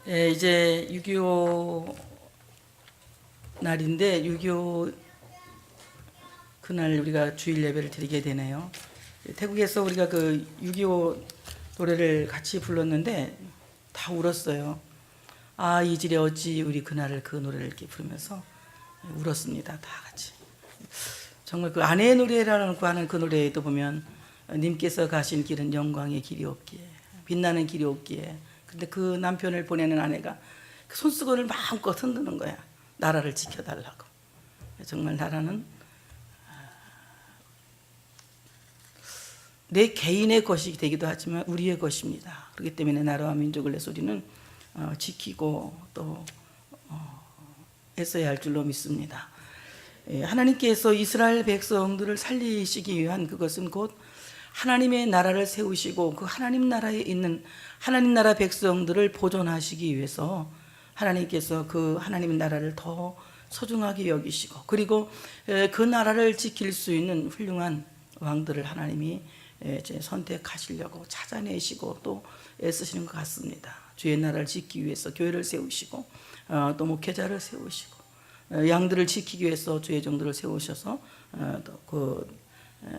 예, 이제 6.25 날인데 6.25 그날 우리가 주일 예배를 드리게 되네요. 태국에서 우리가 그 6.25 노래를 같이 불렀는데 다 울었어요. 아, 이질에 어찌 우리 그날을 그 노래를 이렇게 부르면서 울었습니다. 다 같이. 정말 그 아내의 노래라고 하는 그 노래에도 보면 님께서 가신 길은 영광의 길이 없기에 빛나는 길이 없기에, 근데 그 남편을 보내는 아내가 그 손수건을 마음껏 흔드는 거야. 나라를 지켜달라고. 정말 나라는 내 개인의 것이 되기도 하지만 우리의 것입니다. 그렇기 때문에 나라와 민족을 내서 우리는 지키고 또 애써야 할 줄로 믿습니다. 하나님께서 이스라엘 백성들을 살리시기 위한 그것은 곧 하나님의 나라를 세우시고 그 하나님 나라에 있는 하나님 나라 백성들을 보존하시기 위해서 하나님께서 그 하나님 나라를 더 소중하게 여기시고, 그리고 그 나라를 지킬 수 있는 훌륭한 왕들을 하나님이 선택하시려고 찾아내시고 또 애쓰시는 것 같습니다. 주의 나라를 지키기 위해서 교회를 세우시고 또 목회자를 세우시고 양들을 지키기 위해서 주의 종들을 세우셔서 또 그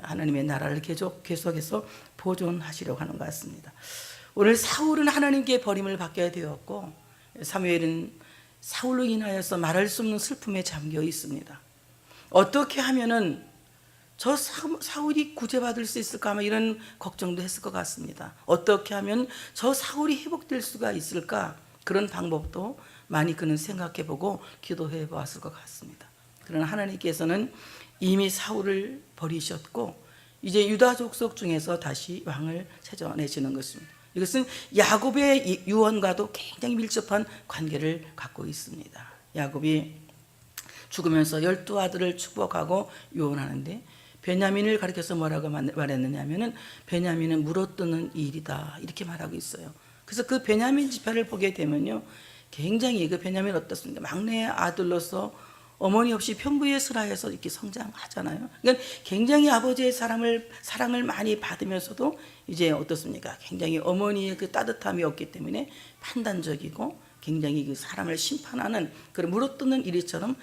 하나님의 나라를 계속해서 보존하시려고 하는 것 같습니다. 오늘 사울은 하나님께 버림을 받게 되었고 사무엘은 사울로 인하여서 말할 수 없는 슬픔에 잠겨 있습니다. 어떻게 하면은 저 사울이 구제받을 수 있을까 아마 이런 걱정도 했을 것 같습니다. 어떻게 하면 저 사울이 회복될 수가 있을까, 그런 방법도 많이 그는 생각해보고 기도해 보았을 것 같습니다. 그러나 하나님께서는 이미 사울을 버리셨고 이제 유다 족속 중에서 다시 왕을 찾아내시는 것입니다. 이것은 야곱의 유언과도 굉장히 밀접한 관계를 갖고 있습니다. 야곱이 죽으면서 12아들을 축복하고 유언하는데 베냐민을 가리켜서 뭐라고 말했느냐면은 베냐민은 물어뜯는 일이다 이렇게 말하고 있어요. 그래서 그 베냐민 지파를 보게 되면요, 굉장히 그 베냐민 어떻습니까? 막내 아들로서 어머니 없이 평부의 슬하에서 이렇게 성장하잖아요. 그러니까 굉장히 아버지의 사랑을 많이 받으면서도 이제 어떻습니까? 굉장히 어머니의 그 따뜻함이 없기 때문에 판단적이고 굉장히 그 사람을 심판하는 그런 물어뜯는 일처럼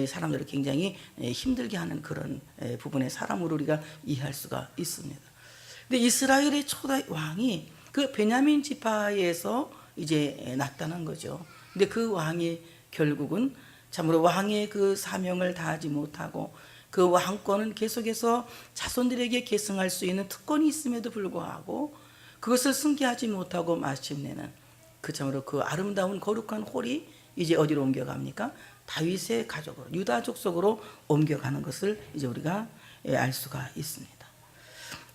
사람들을 굉장히 힘들게 하는 그런 부분의 사람으로 우리가 이해할 수가 있습니다. 근데 이스라엘의 초대 왕이 그 베냐민 지파에서 이제 나타난 거죠. 근데 그 왕이 결국은 참으로 왕의 그 사명을 다하지 못하고 그 왕권은 계속해서 자손들에게 계승할 수 있는 특권이 있음에도 불구하고 그것을 승계하지 못하고 마침내는 그 참으로 그 아름다운 거룩한 홀이 이제 어디로 옮겨갑니까? 다윗의 가족으로, 유다 족속으로 옮겨가는 것을 이제 우리가 알 수가 있습니다.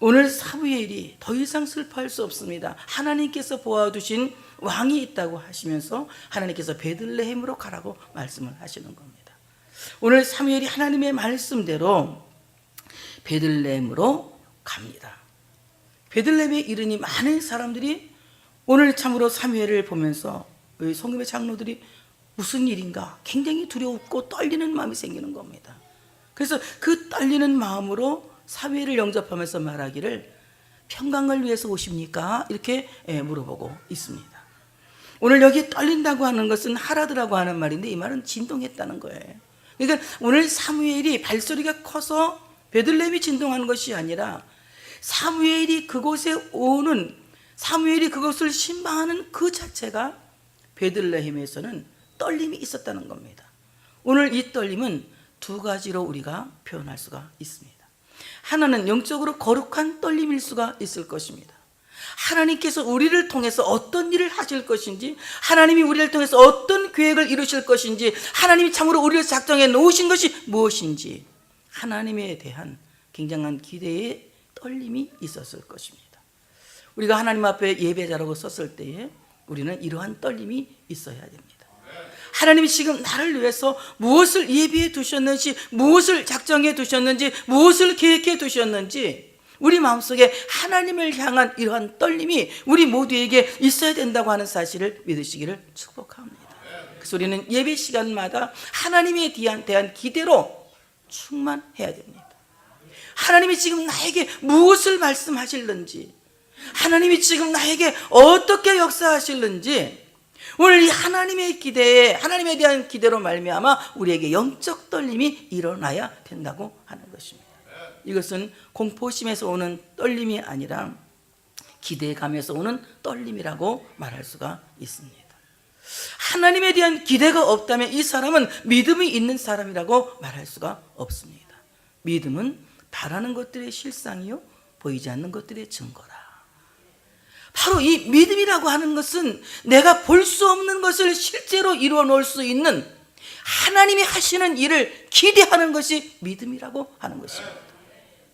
오늘 사무엘이 더 이상 슬퍼할 수 없습니다. 하나님께서 보아두신 왕이 있다고 하시면서 하나님께서 베들레헴으로 가라고 말씀을 하시는 겁니다. 오늘 사무엘이 하나님의 말씀대로 베들레헴으로 갑니다. 베들레헴에 이르니 많은 사람들이 오늘 참으로 사무엘을 보면서 성금의 장로들이 무슨 일인가 굉장히 두렵고 떨리는 마음이 생기는 겁니다. 그래서 그 떨리는 마음으로 사무엘을 영접하면서 말하기를 평강을 위해서 오십니까? 이렇게 물어보고 있습니다. 오늘 여기 떨린다고 하는 것은 하라드라고 하는 말인데 이 말은 진동했다는 거예요. 그러니까 오늘 사무엘이 발소리가 커서 베들레헴이 진동하는 것이 아니라 사무엘이 그곳에 오는, 사무엘이 그것을 신방하는 그 자체가 베들레헴에서는 떨림이 있었다는 겁니다. 오늘 이 떨림은 두 가지로 우리가 표현할 수가 있습니다. 하나는 영적으로 거룩한 떨림일 수가 있을 것입니다. 하나님께서 우리를 통해서 어떤 일을 하실 것인지, 하나님이 우리를 통해서 어떤 계획을 이루실 것인지, 하나님이 참으로 우리를 작정해 놓으신 것이 무엇인지 하나님에 대한 굉장한 기대의 떨림이 있었을 것입니다. 우리가 하나님 앞에 예배자라고 섰을 때에 우리는 이러한 떨림이 있어야 됩니다. 하나님이 지금 나를 위해서 무엇을 예비해 두셨는지, 무엇을 작정해 두셨는지, 무엇을 계획해 두셨는지 우리 마음속에 하나님을 향한 이러한 떨림이 우리 모두에게 있어야 된다고 하는 사실을 믿으시기를 축복합니다. 그래서 우리는 예배 시간마다 하나님에 대한 기대로 충만해야 됩니다. 하나님이 지금 나에게 무엇을 말씀하실는지, 하나님이 지금 나에게 어떻게 역사하실는지, 오늘 이 하나님의 기대에, 하나님에 대한 기대로 말미암아 우리에게 영적 떨림이 일어나야 된다고 하는 것입니다. 이것은 공포심에서 오는 떨림이 아니라 기대감에서 오는 떨림이라고 말할 수가 있습니다. 하나님에 대한 기대가 없다면 이 사람은 믿음이 있는 사람이라고 말할 수가 없습니다. 믿음은 바라는 것들의 실상이요 보이지 않는 것들의 증거라. 바로 이 믿음이라고 하는 것은 내가 볼 수 없는 것을 실제로 이루어 놓을 수 있는 하나님이 하시는 일을 기대하는 것이 믿음이라고 하는 것입니다.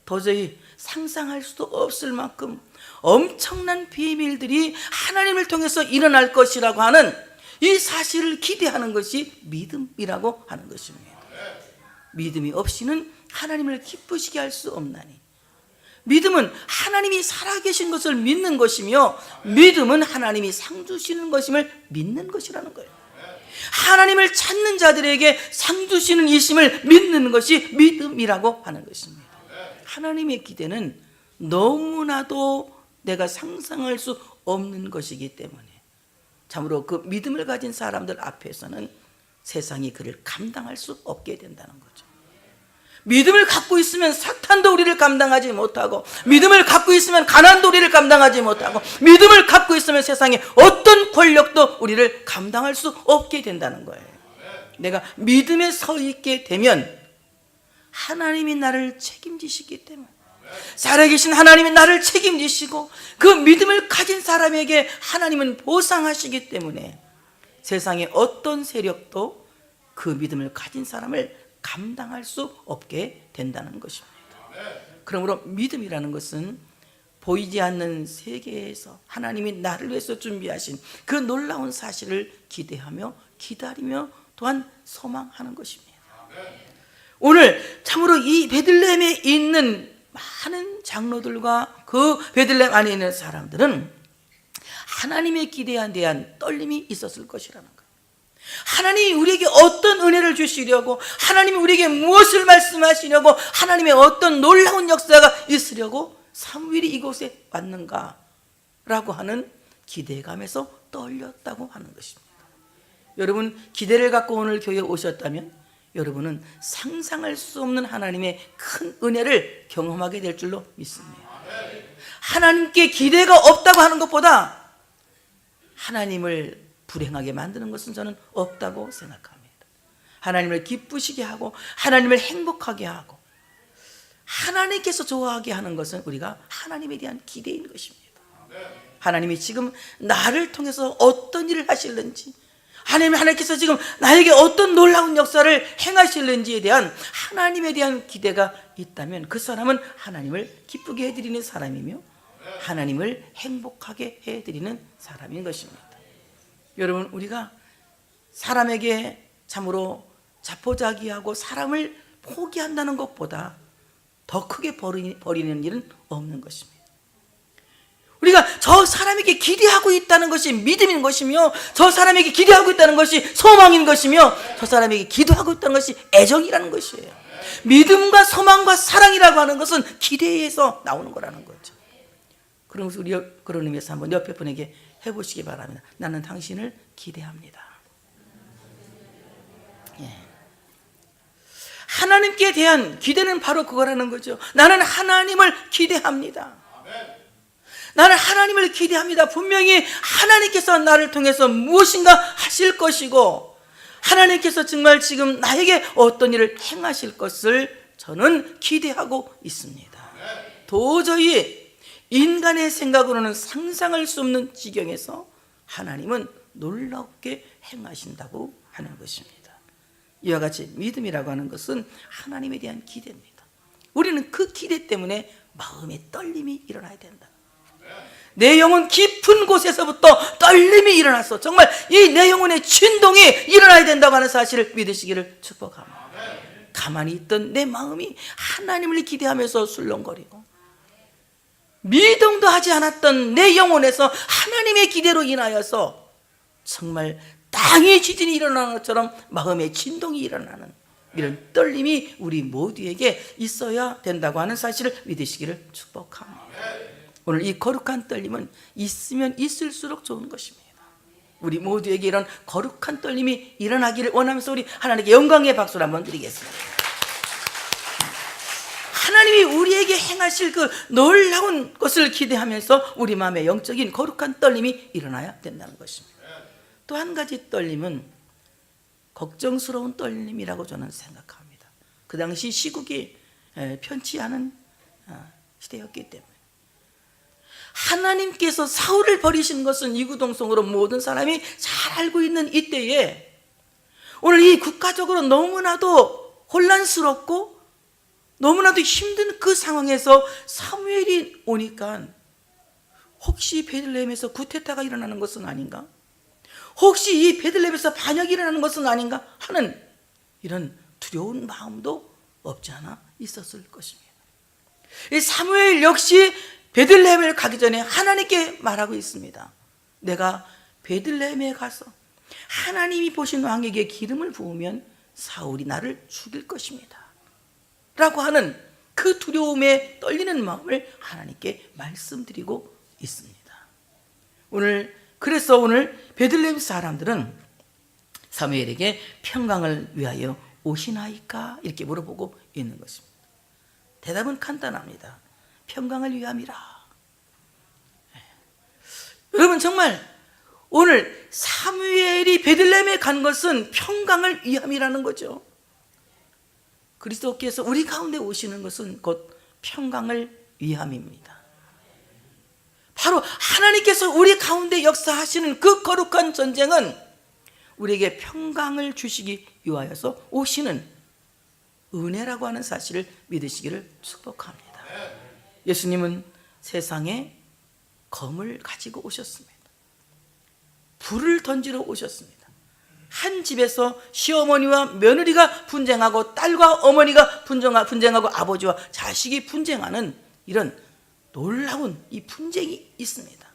도저히 상상할 수도 없을 만큼 엄청난 비밀들이 하나님을 통해서 일어날 것이라고 하는 이 사실을 기대하는 것이 믿음이라고 하는 것입니다. 믿음이 없이는 하나님을 기쁘시게 할 수 없나니, 믿음은 하나님이 살아계신 것을 믿는 것이며, 믿음은 하나님이 상 주시는 것임을 믿는 것이라는 거예요. 하나님을 찾는 자들에게 상 주시는 이심을 믿는 것이 믿음이라고 하는 것입니다. 하나님의 기대는 너무나도 내가 상상할 수 없는 것이기 때문에 참으로 그 믿음을 가진 사람들 앞에서는 세상이 그를 감당할 수 없게 된다는 거죠. 믿음을 갖고 있으면 사탄도 우리를 감당하지 못하고, 믿음을 갖고 있으면 가난도 우리를 감당하지 못하고, 믿음을 갖고 있으면 세상에 어떤 권력도 우리를 감당할 수 없게 된다는 거예요. 내가 믿음에 서 있게 되면 하나님이 나를 책임지시기 때문에, 살아계신 하나님이 나를 책임지시고 그 믿음을 가진 사람에게 하나님은 보상하시기 때문에 세상의 어떤 세력도 그 믿음을 가진 사람을 감당할 수 없게 된다는 것입니다. 그러므로 믿음이라는 것은 보이지 않는 세계에서 하나님이 나를 위해서 준비하신 그 놀라운 사실을 기대하며 기다리며 또한 소망하는 것입니다. 오늘 참으로 이 베들레헴에 있는 많은 장로들과 그 베들레헴 안에 있는 사람들은 하나님의 기대에 대한 떨림이 있었을 것이라는 거예요. 하나님이 우리에게 어떤 은혜를 주시려고, 하나님이 우리에게 무엇을 말씀하시려고, 하나님의 어떤 놀라운 역사가 있으려고 사무엘이 이곳에 왔는가 라고 하는 기대감에서 떨렸다고 하는 것입니다. 여러분, 기대를 갖고 오늘 교회에 오셨다면 여러분은 상상할 수 없는 하나님의 큰 은혜를 경험하게 될 줄로 믿습니다. 하나님께 기대가 없다고 하는 것보다 하나님을 불행하게 만드는 것은 저는 없다고 생각합니다. 하나님을 기쁘시게 하고 하나님을 행복하게 하고 하나님께서 좋아하게 하는 것은 우리가 하나님에 대한 기대인 것입니다. 하나님이 지금 나를 통해서 어떤 일을 하실는지, 하나님께서 지금 나에게 어떤 놀라운 역사를 행하실는지에 대한 하나님에 대한 기대가 있다면 그 사람은 하나님을 기쁘게 해드리는 사람이며 하나님을 행복하게 해드리는 사람인 것입니다. 여러분, 우리가 사람에게 참으로 자포자기하고 사람을 포기한다는 것보다 더 크게 버리는 일은 없는 것입니다. 우리가 저 사람에게 기대하고 있다는 것이 믿음인 것이며, 저 사람에게 기대하고 있다는 것이 소망인 것이며, 저 사람에게 기도하고 있다는 것이 애정이라는 것이에요. 믿음과 소망과 사랑이라고 하는 것은 기대에서 나오는 거라는 거죠. 그러면서 우리 그런 의미에서 한번 옆에 분에게 해보시기 바랍니다. 나는 당신을 기대합니다. 예. 하나님께 대한 기대는 바로 그거라는 거죠. 나는 하나님을 기대합니다. 나는 하나님을 기대합니다. 분명히 하나님께서 나를 통해서 무엇인가 하실 것이고, 하나님께서 정말 지금 나에게 어떤 일을 행하실 것을 저는 기대하고 있습니다. 도저히 인간의 생각으로는 상상할 수 없는 지경에서 하나님은 놀랍게 행하신다고 하는 것입니다. 이와 같이 믿음이라고 하는 것은 하나님에 대한 기대입니다. 우리는 그 기대 때문에 마음의 떨림이 일어나야 된다. 내 영혼 깊은 곳에서부터 떨림이 일어나서 정말 이 내 영혼의 진동이 일어나야 된다고 하는 사실을 믿으시기를 축복합니다. 가만히 있던 내 마음이 하나님을 기대하면서 술렁거리고, 미동도 하지 않았던 내 영혼에서 하나님의 기대로 인하여서 정말 땅의 지진이 일어나는 것처럼 마음의 진동이 일어나는 이런 떨림이 우리 모두에게 있어야 된다고 하는 사실을 믿으시기를 축복합니다. 오늘 이 거룩한 떨림은 있으면 있을수록 좋은 것입니다. 우리 모두에게 이런 거룩한 떨림이 일어나기를 원하면서 우리 하나님께 영광의 박수를 한번 드리겠습니다. 하나님이 우리에게 행하실 그 놀라운 것을 기대하면서 우리 마음에 영적인 거룩한 떨림이 일어나야 된다는 것입니다. 또 한 가지 떨림은 걱정스러운 떨림이라고 저는 생각합니다. 그 당시 시국이 편치 않은 시대였기 때문에 하나님께서 사울을 버리신 것은 이구동성으로 모든 사람이 잘 알고 있는 이때에 오늘 이 국가적으로 너무나도 혼란스럽고 너무나도 힘든 그 상황에서 사무엘이 오니까 혹시 베들레헴에서 구테타가 일어나는 것은 아닌가? 혹시 이 베들레헴에서 반역이 일어나는 것은 아닌가? 하는 이런 두려운 마음도 없지 않아 있었을 것입니다. 이 사무엘 역시 베들레헴을 가기 전에 하나님께 말하고 있습니다. 내가 베들레헴에 가서 하나님이 보신 왕에게 기름을 부으면 사울이 나를 죽일 것입니다 라고 하는 그 두려움에 떨리는 마음을 하나님께 말씀드리고 있습니다. 그래서 오늘 베들레헴 사람들은 사무엘에게 평강을 위하여 오시나이까 이렇게 물어보고 있는 것입니다. 대답은 간단합니다. 평강을 위함이라. 여러분, 정말 오늘 사무엘이 베들레헴에 간 것은 평강을 위함이라는 거죠. 그리스도께서 우리 가운데 오시는 것은 곧 평강을 위함입니다. 바로 하나님께서 우리 가운데 역사하시는 그 거룩한 전쟁은 우리에게 평강을 주시기 위하여서 오시는 은혜라고 하는 사실을 믿으시기를 축복합니다. 예수님은 세상에 검을 가지고 오셨습니다. 불을 던지러 오셨습니다. 한 집에서 시어머니와 며느리가 분쟁하고 딸과 어머니가 분쟁하고 아버지와 자식이 분쟁하는 이런 놀라운 이 분쟁이 있습니다.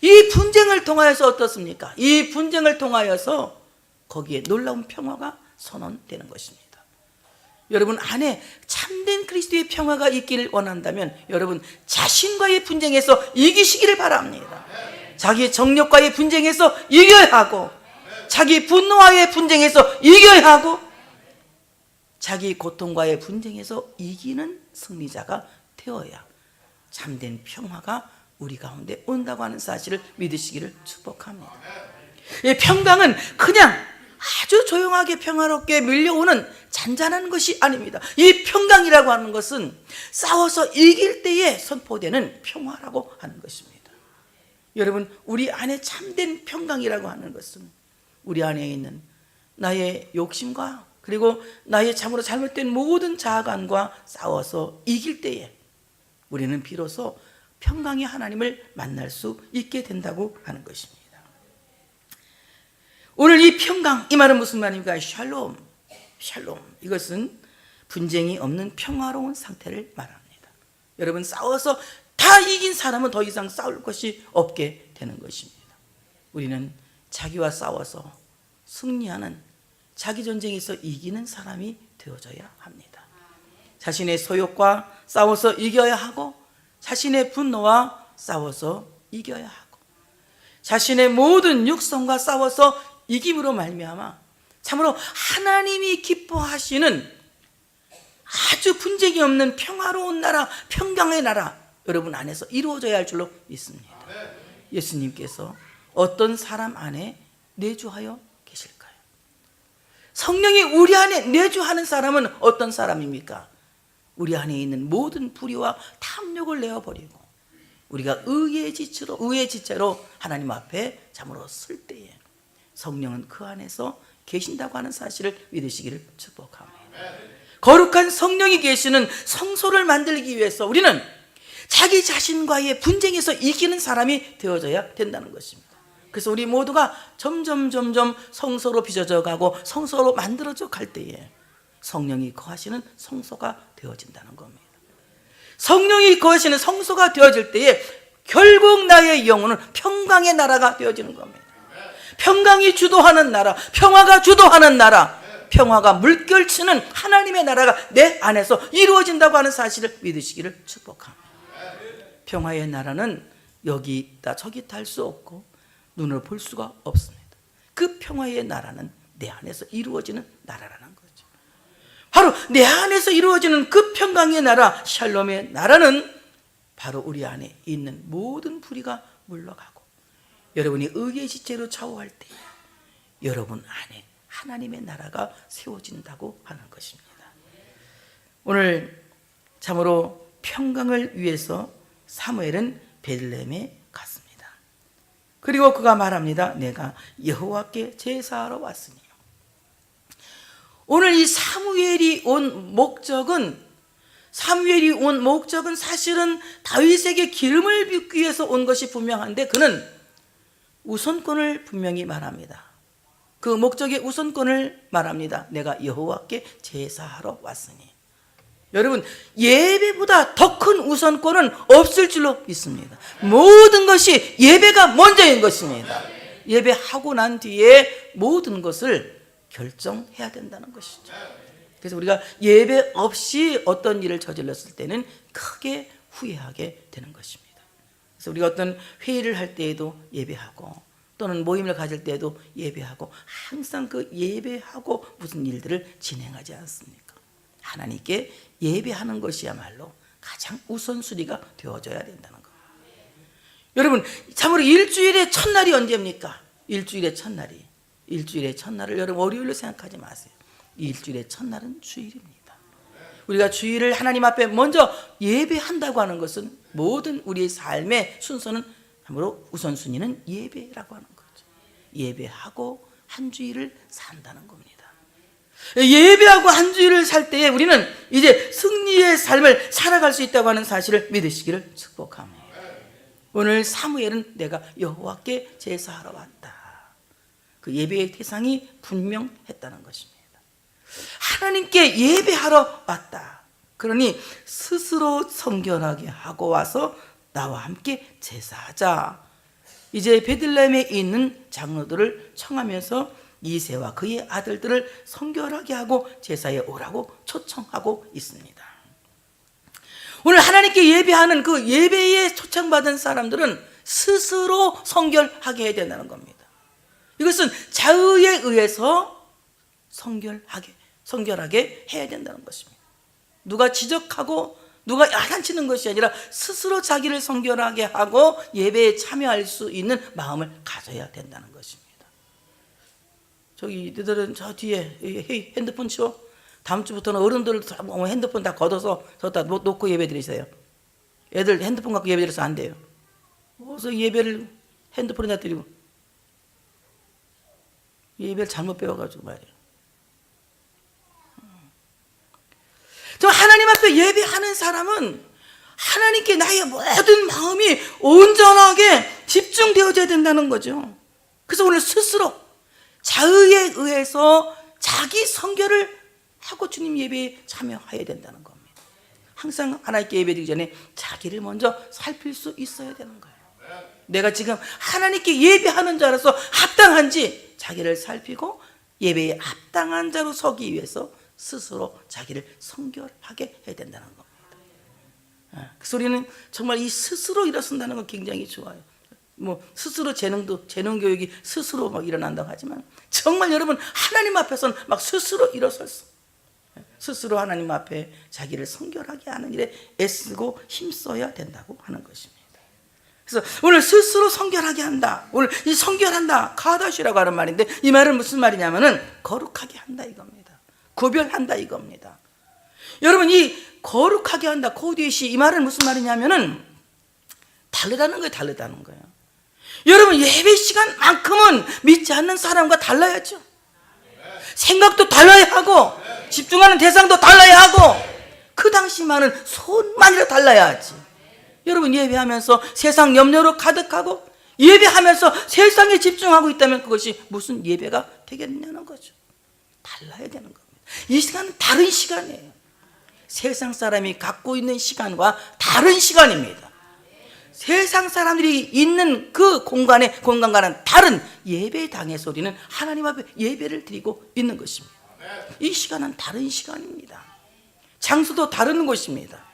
이 분쟁을 통하여서 어떻습니까? 이 분쟁을 통하여서 거기에 놀라운 평화가 선언되는 것입니다. 여러분 안에 참된 그리스도의 평화가 있기를 원한다면 여러분 자신과의 분쟁에서 이기시기를 바랍니다. 자기 정력과의 분쟁에서 이겨야 하고, 자기 분노와의 분쟁에서 이겨야 하고, 자기 고통과의 분쟁에서 이기는 승리자가 되어야 참된 평화가 우리 가운데 온다고 하는 사실을 믿으시기를 축복합니다. 이 평강은 그냥 아주 조용하게 평화롭게 밀려오는 잔잔한 것이 아닙니다. 이 평강이라고 하는 것은 싸워서 이길 때에 선포되는 평화라고 하는 것입니다. 여러분, 우리 안에 참된 평강이라고 하는 것은 우리 안에 있는 나의 욕심과 그리고 나의 참으로 잘못된 모든 자아관과 싸워서 이길 때에 우리는 비로소 평강의 하나님을 만날 수 있게 된다고 하는 것입니다. 오늘 이 평강, 이 말은 무슨 말입니까? 샬롬. 이것은 분쟁이 없는 평화로운 상태를 말합니다. 여러분, 싸워서 다 이긴 사람은 더 이상 싸울 것이 없게 되는 것입니다. 우리는 자기와 싸워서 승리하는, 자기 전쟁에서 이기는 사람이 되어져야 합니다. 자신의 소욕과 싸워서 이겨야 하고, 자신의 분노와 싸워서 이겨야 하고, 자신의 모든 육성과 싸워서 이김으로 말미암아 참으로 하나님이 기뻐하시는 아주 분쟁이 없는 평화로운 나라, 평강의 나라 여러분 안에서 이루어져야 할 줄로 믿습니다. 예수님께서 어떤 사람 안에 내주하여 계실까요? 성령이 우리 안에 내주하는 사람은 어떤 사람입니까? 우리 안에 있는 모든 불의와 탐욕을 내어버리고 우리가 의의 지체로 하나님 앞에 참으로 설 때에 성령은 그 안에서 계신다고 하는 사실을 믿으시기를 축복합니다. 거룩한 성령이 계시는 성소를 만들기 위해서 우리는 자기 자신과의 분쟁에서 이기는 사람이 되어져야 된다는 것입니다. 그래서 우리 모두가 점점 성소로 빚어져 가고 성소로 만들어져 갈 때에 성령이 거하시는 성소가 되어진다는 겁니다. 성령이 거하시는 성소가 되어질 때에 결국 나의 영혼은 평강의 나라가 되어지는 겁니다. 평강이 주도하는 나라, 평화가 주도하는 나라, 평화가 물결치는 하나님의 나라가 내 안에서 이루어진다고 하는 사실을 믿으시기를 축복합니다. 평화의 나라는 여기 있다 저기 있다 할 수 없고 눈으로 볼 수가 없습니다. 그 평화의 나라는 내 안에서 이루어지는 나라라는 거죠. 바로 내 안에서 이루어지는 그 평강의 나라, 샬롬의 나라는 바로 우리 안에 있는 모든 불의가 물러가고 여러분이 의의 지체로 좌우할 때 여러분 안에 하나님의 나라가 세워진다고 하는 것입니다. 오늘 참으로 평강을 위해서 사무엘은 베들레헴에 갔습니다. 그리고 그가 말합니다. 내가 여호와께 제사하러 왔으니. 오늘 이 사무엘이 온 목적은 사실은 다윗에게 기름을 붓기 위해서 온 것이 분명한데 그는 우선권을 분명히 말합니다. 그 목적의 우선권을 말합니다. 내가 여호와께 제사하러 왔으니. 여러분, 예배보다 더 큰 우선권은 없을 줄로 믿습니다. 모든 것이 예배가 먼저인 것입니다. 예배하고 난 뒤에 모든 것을 결정해야 된다는 것이죠. 그래서 우리가 예배 없이 어떤 일을 저질렀을 때는 크게 후회하게 되는 것입니다. 그래서 우리가 어떤 회의를 할 때에도 예배하고 또는 모임을 가질 때에도 예배하고 항상 그 예배하고 무슨 일들을 진행하지 않습니까? 하나님께 예배하는 것이야말로 가장 우선순위가 되어져야 된다는 겁니다. 여러분, 참으로 일주일의 첫날이 언제입니까? 일주일의 첫날을 여러분 월요일로 생각하지 마세요. 일주일의 첫날은 주일입니다. 우리가 주일을 하나님 앞에 먼저 예배한다고 하는 것은 모든 우리의 삶의 순서는 참으로 우선순위는 예배라고 하는 거죠. 예배하고 한 주일을 산다는 겁니다. 예배하고 한 주일을 살 때에 우리는 이제 승리의 삶을 살아갈 수 있다고 하는 사실을 믿으시기를 축복합니다. 오늘 사무엘은 내가 여호와께 제사하러 왔다. 그 예배의 대상이 분명했다는 것입니다. 하나님께 예배하러 왔다. 그러니 스스로 성결하게 하고 와서 나와 함께 제사하자. 이제 베들레헴에 있는 장로들을 청하면서 이새와 그의 아들들을 성결하게 하고 제사에 오라고 초청하고 있습니다. 오늘 하나님께 예배하는 그 예배에 초청받은 사람들은 스스로 성결하게 해야 된다는 겁니다. 이것은 자의에 의해서 성결하게 해야 된다는 것입니다. 누가 지적하고 누가 야단치는 것이 아니라 스스로 자기를 성결하게 하고 예배에 참여할 수 있는 마음을 가져야 된다는 것입니다. 저기 너희들은 저 뒤에 핸드폰 치워. 다음 주부터는 어른들 핸드폰 다 걷어서 저다 놓고 예배 드리세요. 애들 핸드폰 갖고 예배 드려서 안 돼요. 어서 예배를 핸드폰에다 드리고 예배를 잘못 배워가지고 말이에요. 저 하나님 앞에 예배하는 사람은 하나님께 나의 모든 마음이 온전하게 집중되어져야 된다는 거죠. 그래서 오늘 스스로 자의에 의해서 자기 성결을 하고 주님 예배에 참여해야 된다는 겁니다. 항상 하나님께 예배드리기 전에 자기를 먼저 살필 수 있어야 되는 거예요. 내가 지금 하나님께 예배하는 자로서 합당한지 자기를 살피고 예배에 합당한 자로 서기 위해서 스스로 자기를 성결하게 해야 된다는 겁니다. 그 소리는 정말 이 스스로 일어선다는 건 굉장히 좋아요. 뭐 스스로 재능 교육이 스스로 막 일어난다고 하지만 정말 여러분 하나님 앞에서는 막 스스로 일어섰어. 스스로 하나님 앞에 자기를 성결하게 하는 일에 애쓰고 힘써야 된다고 하는 것입니다. 그래서 오늘 스스로 성결하게 한다. 오늘 이 성결한다. 카다시라고 하는 말인데 이 말은 무슨 말이냐면은 거룩하게 한다 이겁니다. 구별한다 이겁니다. 여러분 이 거룩하게 한다. 코디시 이 말은 무슨 말이냐면은 다르다는 거예요. 여러분 예배 시간만큼은 믿지 않는 사람과 달라야죠. 생각도 달라야 하고 집중하는 대상도 달라야 하고 그 당시만은 손만이라도 달라야 하지. 여러분 예배하면서 세상 염려로 가득하고 예배하면서 세상에 집중하고 있다면 그것이 무슨 예배가 되겠냐는 거죠. 달라야 되는 겁니다. 이 시간은 다른 시간이에요. 세상 사람이 갖고 있는 시간과 다른 시간입니다. 세상 사람들이 있는 그 공간과는 다른 예배당에서 우리는 하나님 앞에 예배를 드리고 있는 것입니다. 이 시간은 다른 시간입니다. 장소도 다른 곳입니다.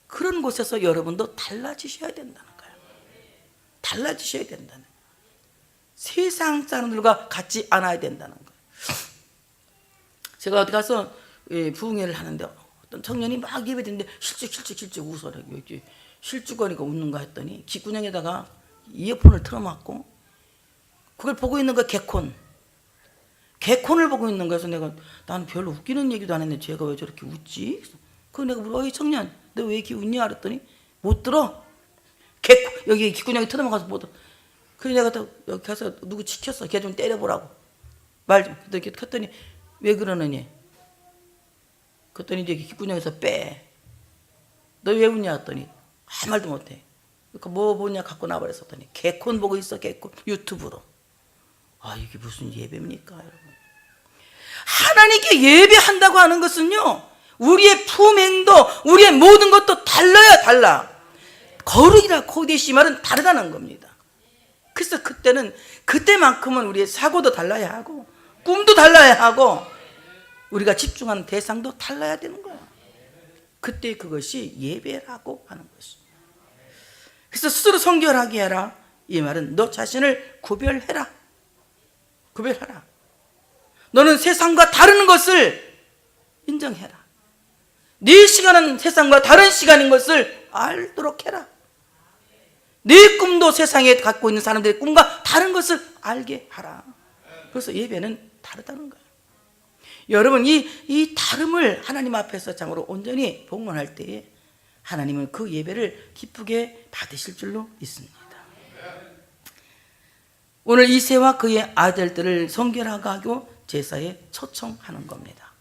그런 곳에서 여러분도 달라지셔야 된다는 거예요. 달라지셔야 된다는 거예요. 세상 사람들과 같지 않아야 된다는 거예요. 제가 어디 가서 부흥회를 하는데 어떤 청년이 막 예배드리는데 실쭉 웃어요. 이렇게 실쭉거리고 웃는가 했더니 귓구녕에다가 이어폰을 틀어막고 그걸 보고 있는 거야. 개콘을 보고 있는 거여서 내가 나는 별로 웃기는 얘기도 안 했는데 쟤가 왜 저렇게 웃지? 그래서 내가 물어, 어이 청년 너 왜 이렇게 웃냐? 그랬더니 못 들어. 여기 귓구녕에 틀어막아서 못 들어. 그래서 내가 또 여기 가서 누구 지켰어. 걔 좀 때려보라고. 말 좀. 이렇게 켰더니 왜 그러느니? 그랬더니 이제 귓구녕에서 빼. 너 왜 웃냐? 했더니 아무 말도 못해. 그러니까 뭐 보냐 갖고 나버렸었더니 개콘 보고 있어. 개콘 유튜브로. 아 이게 무슨 예배입니까 여러분? 하나님께 예배한다고 하는 것은요 우리의 품행도 우리의 모든 것도 달라. 거룩이라 코데시 말은 다르다는 겁니다. 그래서 그때만큼은 우리의 사고도 달라야 하고 꿈도 달라야 하고 우리가 집중하는 대상도 달라야 되는 거야. 그때 그것이 예배라고 하는 것입니다. 그래서 스스로 성결하게 해라. 이 말은 너 자신을 구별해라. 너는 세상과 다른 것을 인정해라. 네 시간은 세상과 다른 시간인 것을 알도록 해라. 네 꿈도 세상에 갖고 있는 사람들의 꿈과 다른 것을 알게 하라. 그래서 예배는 다르다는 거예요. 여러분 이 다름을 하나님 앞에서 참으로 온전히 봉헌할 때에 하나님은 그 예배를 기쁘게 받으실 줄로 믿습니다. 오늘 이새와 그의 아들들을 성결하게 하고 제사에 초청하는 겁니다.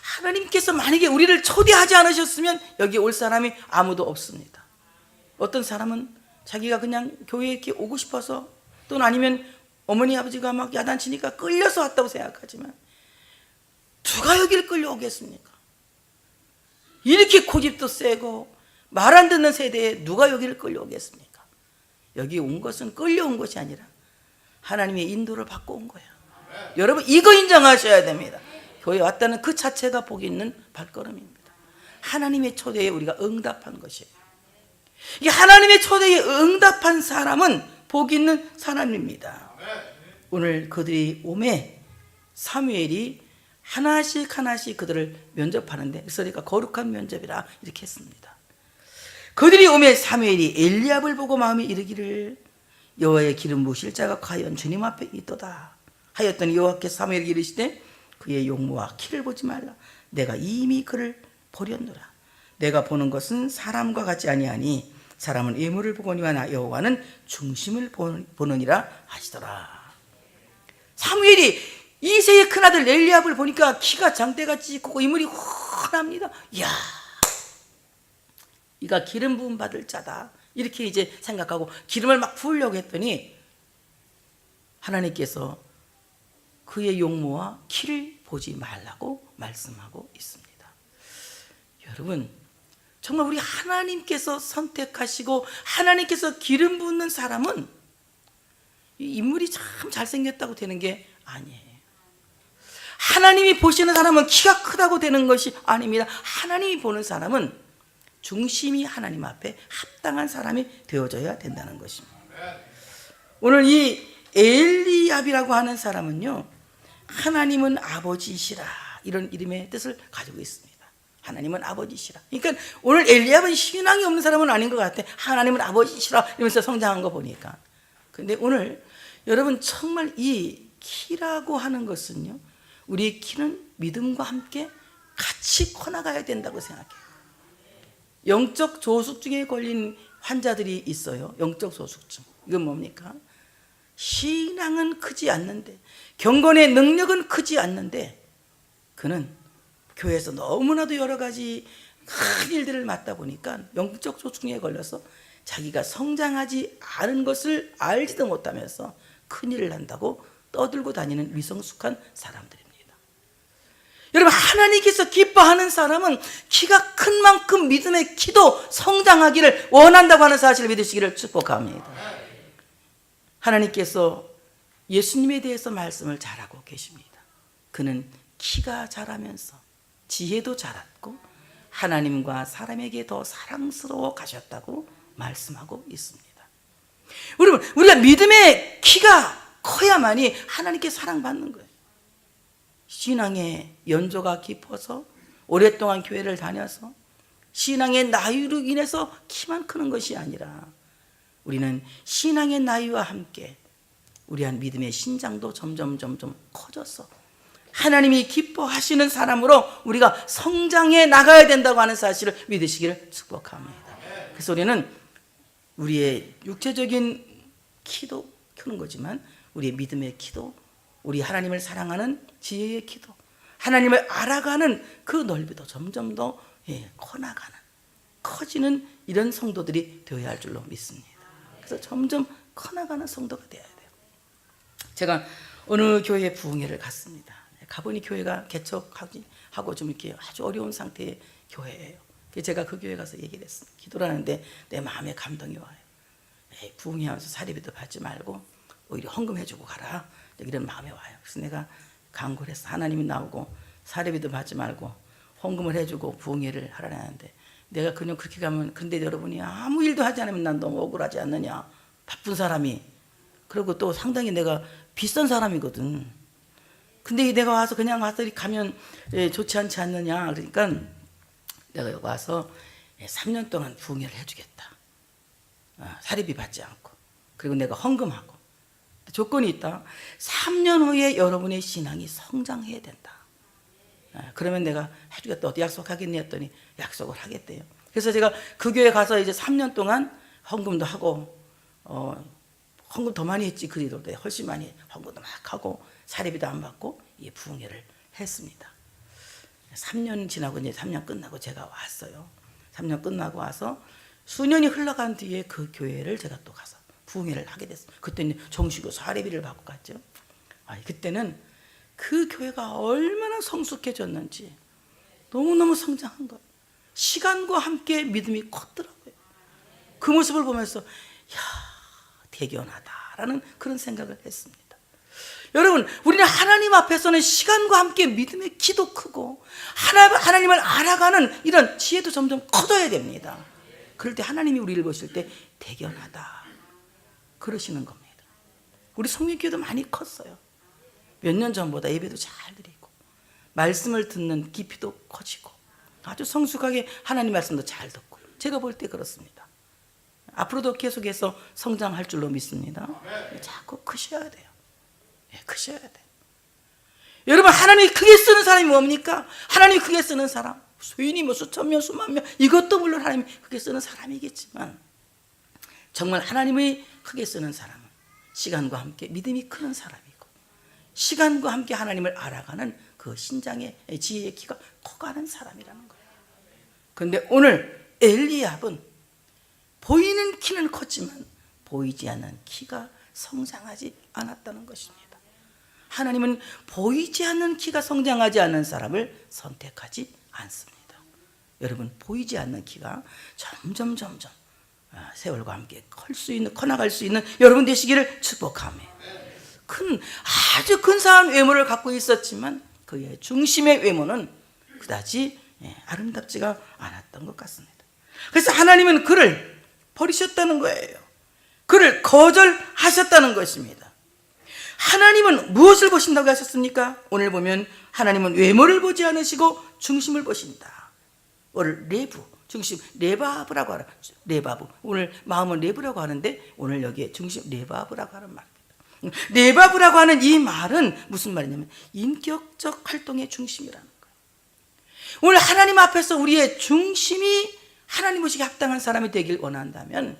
하나님께서 만약에 우리를 초대하지 않으셨으면 여기 올 사람이 아무도 없습니다. 어떤 사람은 자기가 그냥 교회에 이렇게 오고 싶어서 또는 아니면 어머니 아버지가 막 야단치니까 끌려서 왔다고 생각하지만 누가 여기를 끌려오겠습니까? 이렇게 고집도 세고 말 안 듣는 세대에 누가 여기를 끌려오겠습니까? 여기 온 것은 끌려온 것이 아니라 하나님의 인도를 받고 온 거야. 여러분 이거 인정하셔야 됩니다. 교회 왔다는 그 자체가 복이 있는 발걸음입니다. 하나님의 초대에 우리가 응답한 것이에요. 이 하나님의 초대에 응답한 사람은 복이 있는 사람입니다. 오늘 그들이 오매 사무엘이 하나씩 그들을 면접하는데 그러니까 거룩한 면접이라 이렇게 했습니다. 그들이 오매 사무엘이 엘리압을 보고 마음에 이르기를 여호와의 기름 부으실 자가 과연 주님 앞에 있도다 하였더니 여호와께서 사무엘에게 이르시되 그의 용모와 키를 보지 말라. 내가 이미 그를 보렸노라. 내가 보는 것은 사람과 같지 아니하니 사람은 외모를 보거니와 여호와는 중심을 보느니라 하시더라. 사무엘이 이새의 큰아들 엘리압을 보니까 키가 장대같이 크고 인물이 훤합니다. 이야, 이가 기름 부음 받을 자다 이렇게 이제 생각하고 기름을 막 부으려고 했더니 하나님께서 그의 용모와 키를 보지 말라고 말씀하고 있습니다. 여러분 정말 우리 하나님께서 선택하시고 하나님께서 기름 붓는 사람은 이 인물이 참 잘생겼다고 되는 게 아니에요. 하나님이 보시는 사람은 키가 크다고 되는 것이 아닙니다. 하나님이 보는 사람은 중심이 하나님 앞에 합당한 사람이 되어져야 된다는 것입니다. 오늘 이 엘리압이라고 하는 사람은요 하나님은 아버지시라 이런 이름의 뜻을 가지고 있습니다. 하나님은 아버지시라. 그러니까 오늘 엘리압은 신앙이 없는 사람은 아닌 것 같아. 하나님은 아버지시라 이러면서 성장한 거 보니까. 근데 오늘 여러분 정말 이 키라고 하는 것은요 우리의 키는 믿음과 함께 같이 커나가야 된다고 생각해요. 영적 조숙증에 걸린 환자들이 있어요. 영적 조숙증. 이건 뭡니까? 신앙은 크지 않는데 경건의 능력은 크지 않는데 그는 교회에서 너무나도 여러 가지 큰 일들을 맡다 보니까 영적 조숙증에 걸려서 자기가 성장하지 않은 것을 알지도 못하면서 큰일을 한다고 떠들고 다니는 위성숙한 사람들입니다. 여러분 하나님께서 기뻐하는 사람은 키가 큰 만큼 믿음의 키도 성장하기를 원한다고 하는 사실을 믿으시기를 축복합니다. 하나님께서 예수님에 대해서 말씀을 잘하고 계십니다. 그는 키가 자라면서 지혜도 자랐고 하나님과 사람에게 더 사랑스러워 가셨다고 말씀하고 있습니다. 여러분 우리가 믿음의 키가 커야만이 하나님께 사랑받는 거예요. 신앙의 연조가 깊어서 오랫동안 교회를 다녀서 신앙의 나이로 인해서 키만 크는 것이 아니라 우리는 신앙의 나이와 함께 우리 한 믿음의 신장도 점점 커져서 하나님이 기뻐하시는 사람으로 우리가 성장해 나가야 된다고 하는 사실을 믿으시기를 축복합니다. 그래서 우리는 우리의 육체적인 키도 크는 거지만 우리의 믿음의 키도, 우리 하나님을 사랑하는 지혜의 키도, 하나님을 알아가는 그 넓이도 점점 더 커나가는, 커지는 이런 성도들이 되어야 할 줄로 믿습니다. 그래서 점점 커나가는 성도가 되어야 돼요. 제가 어느 교회에 부흥회를 갔습니다. 가보니 교회가 개척하고 좀 이렇게 아주 어려운 상태의 교회예요. 제가 그 교회 가서 얘기를 했습니다. 기도를 하는데 내 마음에 감동이 와요. 부흥회 하면서 사례비도 받지 말고 오히려 헌금해주고 가라, 이런 마음에 와요. 그래서 내가 간구를 했어. 하나님이 나오고 사례비도 받지 말고 헌금을 해주고 부흥회를 하라고 하는데 내가 그냥 그렇게 가면, 근데 여러분이 아무 일도 하지 않으면 난 너무 억울하지 않느냐, 바쁜 사람이, 그리고 또 상당히 내가 비싼 사람이거든. 근데 내가 와서 그냥 와서 가면 좋지 않지 않느냐. 그러니까 내가 여기 와서 3년 동안 부흥회를 해주겠다. 사례비 받지 않고, 그리고 내가 헌금하고. 조건이 있다. 3년 후에 여러분의 신앙이 성장해야 된다. 그러면 내가 해주겠다. 어디 약속하겠니 했더니 약속을 하겠대요. 그래서 제가 그 교회 가서 이제 3년 동안 헌금도 하고, 헌금 더 많이 했지. 그래도 훨씬 많이 헌금도 막 하고 사례비도 안 받고 이 부흥회를 했습니다. 3년 지나고 이제 3년 끝나고 제가 왔어요. 3년 끝나고 와서 수년이 흘러간 뒤에 그 교회를 제가 또 가서 부흥회를 하게 됐어요. 그때는 정식으로 사례비를 받고 갔죠. 그때는 그 교회가 얼마나 성숙해졌는지 너무너무 성장한 거예요. 시간과 함께 믿음이 컸더라고요. 그 모습을 보면서 야, 대견하다라는 그런 생각을 했습니다. 여러분, 우리는 하나님 앞에서는 시간과 함께 믿음의 키도 크고 하나님을 알아가는 이런 지혜도 점점 커져야 됩니다. 그럴 때 하나님이 우리를 보실 때 대견하다 그러시는 겁니다. 우리 성민교회도 많이 컸어요. 몇 년 전보다 예배도 잘 드리고 말씀을 듣는 깊이도 커지고 아주 성숙하게 하나님 말씀도 잘 듣고, 제가 볼 때 그렇습니다. 앞으로도 계속해서 성장할 줄로 믿습니다. 자꾸 크셔야 돼요. 크셔야 돼요. 여러분, 하나님이 크게 쓰는 사람이 뭡니까? 하나님이 크게 쓰는 사람, 수인이 뭐 수천 명 수만 명, 이것도 물론 하나님이 크게 쓰는 사람이겠지만 정말 하나님이 크게 쓰는 사람은 시간과 함께 믿음이 크는 사람이고 시간과 함께 하나님을 알아가는 그 신장의 지혜의 키가 커가는 사람이라는 거예요. 그런데 오늘 엘리압은 보이는 키는 컸지만 보이지 않는 키가 성장하지 않았다는 것입니다. 하나님은 보이지 않는 키가 성장하지 않는 사람을 선택하지 않습니다. 여러분, 보이지 않는 키가 점점 세월과 함께 커나갈 수 있는 여러분 되시기를 축복합니다. 아주 근사한 외모를 갖고 있었지만 그의 중심의 외모는 그다지 아름답지가 않았던 것 같습니다. 그래서 하나님은 그를 버리셨다는 거예요. 그를 거절하셨다는 것입니다. 하나님은 무엇을 보신다고 하셨습니까? 오늘 보면 하나님은 외모를 보지 않으시고 중심을 보신다. 오늘 내부, 중심, 레바브라고 하는, 레바브. 오늘 마음은 레브라고 하는데 오늘 여기에 중심, 레바브라고 하는 말입니다. 레바브라고 하는 이 말은 무슨 말이냐면 인격적 활동의 중심이라는 거예요. 오늘 하나님 앞에서 우리의 중심이 하나님 보시기에 합당한 사람이 되길 원한다면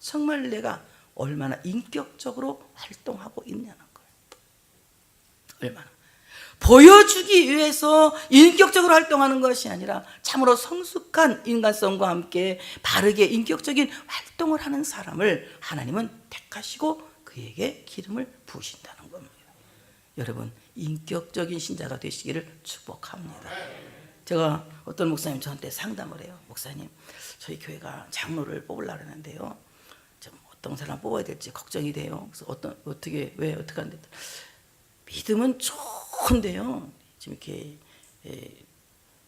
정말 내가 얼마나 인격적으로 활동하고 있냐는 거예요. 얼마나 보여주기 위해서 인격적으로 활동하는 것이 아니라 참으로 성숙한 인간성과 함께 바르게 인격적인 활동을 하는 사람을 하나님은 택하시고 그에게 기름을 부으신다는 겁니다. 여러분, 인격적인 신자가 되시기를 축복합니다. 제가 어떤 목사님 저한테 상담을 해요. 목사님, 저희 교회가 장로를 뽑으려고 하는데요, 좀 어떤 사람 뽑아야 될지 걱정이 돼요. 그래서 어떻게 하는데, 믿음은 좋은데요, 지금 이렇게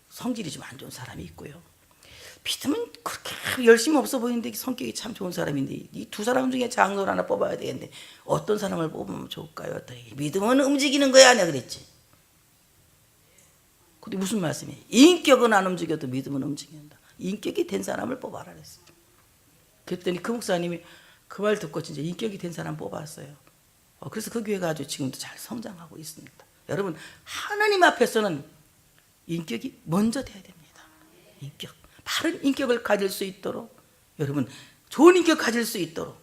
성질이 좀 안 좋은 사람이 있고요, 믿음은 그렇게 열심히 없어 보이는데 성격이 참 좋은 사람인데 이 두 사람 중에 장로를 하나 뽑아야 되겠는데 어떤 사람을 뽑으면 좋을까요? 믿음은 움직이는 거야 내가 그랬지. 근데 무슨 말씀이에요? 인격은 안 움직여도 믿음은 움직인다. 인격이 된 사람을 뽑아라 그랬어요. 그랬더니 그 목사님이 그 말 듣고 진짜 인격이 된 사람 뽑았어요. 그래서 그 교회가 아주 지금도 잘 성장하고 있습니다. 여러분 하나님 앞에서는 인격이 먼저 돼야 됩니다. 인격, 바른 인격을 가질 수 있도록 여러분 좋은 인격 가질 수 있도록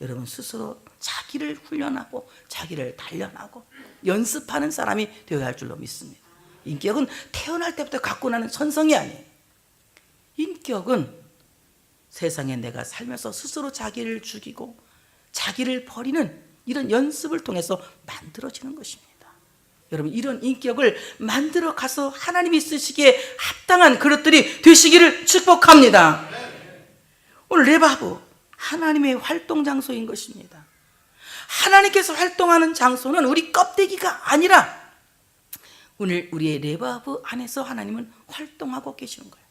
여러분 스스로 자기를 훈련하고 자기를 단련하고 연습하는 사람이 되어야 할 줄로 믿습니다. 인격은 태어날 때부터 갖고 나는 천성이 아니에요. 인격은 세상에 내가 살면서 스스로 자기를 죽이고 자기를 버리는 이런 연습을 통해서 만들어지는 것입니다. 여러분 이런 인격을 만들어 가서 하나님이 쓰시기에 합당한 그릇들이 되시기를 축복합니다. 오늘 레바브 하나님의 활동 장소인 것입니다. 하나님께서 활동하는 장소는 우리 껍데기가 아니라 오늘 우리의 레바브 안에서 하나님은 활동하고 계시는 거예요.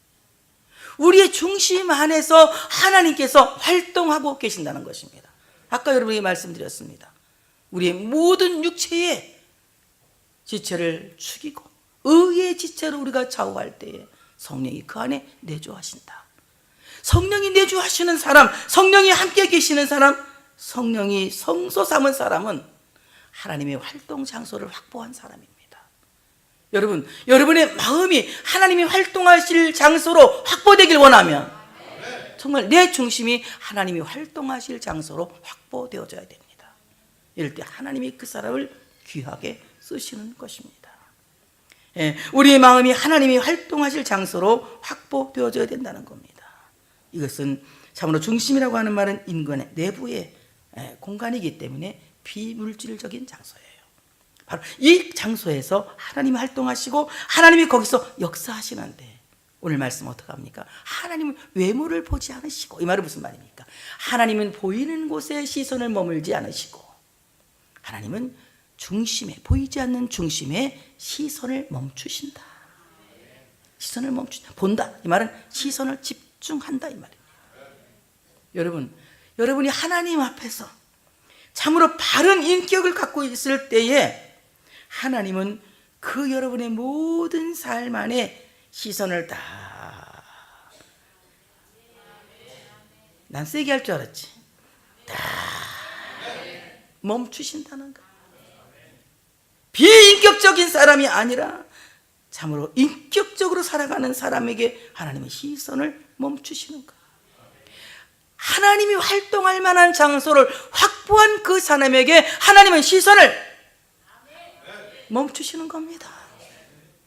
우리의 중심 안에서 하나님께서 활동하고 계신다는 것입니다. 아까 여러분에게 말씀드렸습니다. 우리의 모든 육체의 지체를 죽이고 의의 지체로 우리가 좌우할 때에 성령이 그 안에 내주하신다. 성령이 내주하시는 사람, 성령이 함께 계시는 사람, 성령이 성소 삼은 사람은 하나님의 활동 장소를 확보한 사람입니다. 여러분, 여러분의 마음이 하나님이 활동하실 장소로 확보되길 원하면 정말 내 중심이 하나님이 활동하실 장소로 확보되어져야 됩니다. 이럴 때 하나님이 그 사람을 귀하게 쓰시는 것입니다. 우리의 마음이 하나님이 활동하실 장소로 확보되어져야 된다는 겁니다. 이것은 참으로 중심이라고 하는 말은 인간의 내부의 공간이기 때문에 비물질적인 장소예요. 바로 이 장소에서 하나님이 활동하시고 하나님이 거기서 역사하시는데 오늘 말씀 어떻게 합니까? 하나님은 외모를 보지 않으시고, 이 말은 무슨 말입니까? 하나님은 보이는 곳에 시선을 머물지 않으시고 하나님은 중심에, 보이지 않는 중심에 시선을 멈추신다. 시선을 멈춘다. 본다. 이 말은 시선을 집중한다 이 말입니다. 여러분이 하나님 앞에서 참으로 바른 인격을 갖고 있을 때에 하나님은 그 여러분의 모든 삶 안에 시선을 다, 난 세게 할 줄 알았지, 다 멈추신다는 거예요. 비인격적인 사람이 아니라 참으로 인격적으로 살아가는 사람에게 하나님의 시선을 멈추시는 거예요. 하나님이 활동할 만한 장소를 확보한 그 사람에게 하나님은 시선을 멈추시는 겁니다.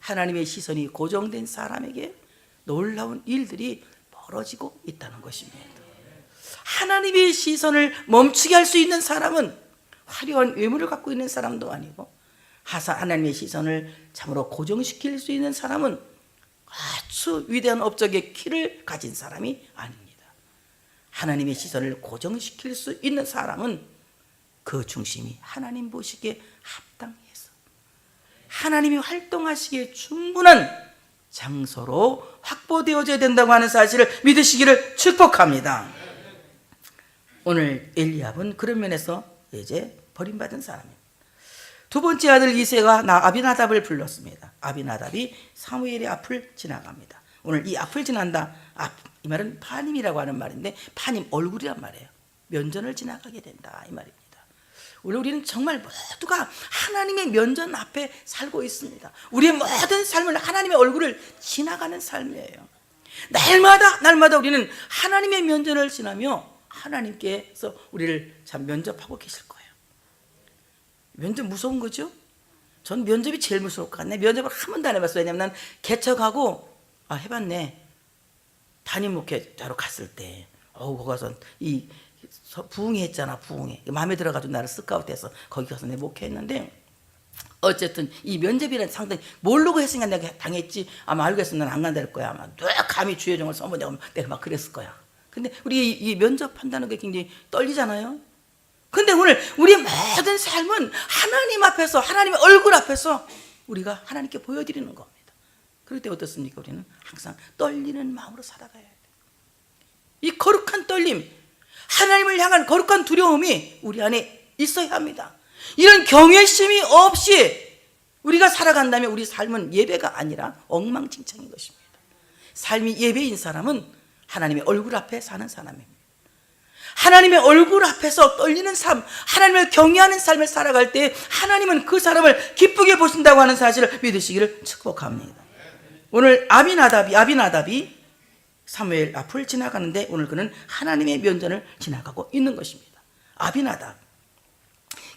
하나님의 시선이 고정된 사람에게 놀라운 일들이 벌어지고 있다는 것입니다. 하나님의 시선을 멈추게 할 수 있는 사람은 화려한 외모를 갖고 있는 사람도 아니고 하나님의 시선을 참으로 고정시킬 수 있는 사람은 아주 위대한 업적의 키를 가진 사람이 아닙니다. 하나님의 시선을 고정시킬 수 있는 사람은 그 중심이 하나님 보시기에 합당해서 하나님이 활동하시기에 충분한 장소로 확보되어져야 된다고 하는 사실을 믿으시기를 축복합니다. 오늘 엘리압은 그런 면에서 이제 버림받은 사람입니다. 두 번째 아들 이새가 아비나답을 불렀습니다. 아비나답이 사무엘의 앞을 지나갑니다. 오늘 이 앞을 지난다, 이 말은 파님이라고 하는 말인데 파님 얼굴이란 말이에요. 면전을 지나가게 된다 이 말입니다. 오늘 우리는 정말 모두가 하나님의 면전 앞에 살고 있습니다. 우리의 모든 삶을 하나님의 얼굴을 지나가는 삶이에요. 날마다 우리는 하나님의 면전을 지나며 하나님께서 우리를 참 면접하고 계실 거예요. 면접 무서운 거죠? 전 면접이 제일 무서울 것 같네. 면접을 한 번도 안 해봤어요. 왜냐면 난 개척하고 해봤네. 담임 목회자로 갔을 때 거기 가서 이 부흥회 했잖아. 부흥회 마음에 들어가지고 나를 스카우트해서 거기 가서 내 목회했는데 어쨌든 이 면접이라는 상당히 모르고 했으니까 내가 당했지. 아마 알고 했으면 난 안 간다 할 거야. 아마 누가 감히 주의 종을 써보냐고 내가 막 그랬을 거야. 근데 우리 이 면접한다는 게 굉장히 떨리잖아요. 근데 오늘 우리의 모든 삶은 하나님 앞에서, 하나님의 얼굴 앞에서 우리가 하나님께 보여드리는 겁니다. 그럴 때 어떻습니까? 우리는 항상 떨리는 마음으로 살아가야 돼요. 이 거룩한 떨림, 하나님을 향한 거룩한 두려움이 우리 안에 있어야 합니다. 이런 경외심이 없이 우리가 살아간다면 우리 삶은 예배가 아니라 엉망진창인 것입니다. 삶이 예배인 사람은 하나님의 얼굴 앞에 사는 사람입니다. 하나님의 얼굴 앞에서 떨리는 삶, 하나님을 경외하는 삶을 살아갈 때 하나님은 그 사람을 기쁘게 보신다고 하는 사실을 믿으시기를 축복합니다. 오늘 아비나답이 사무엘 앞을 지나가는데 오늘 그는 하나님의 면전을 지나가고 있는 것입니다. 아비나답,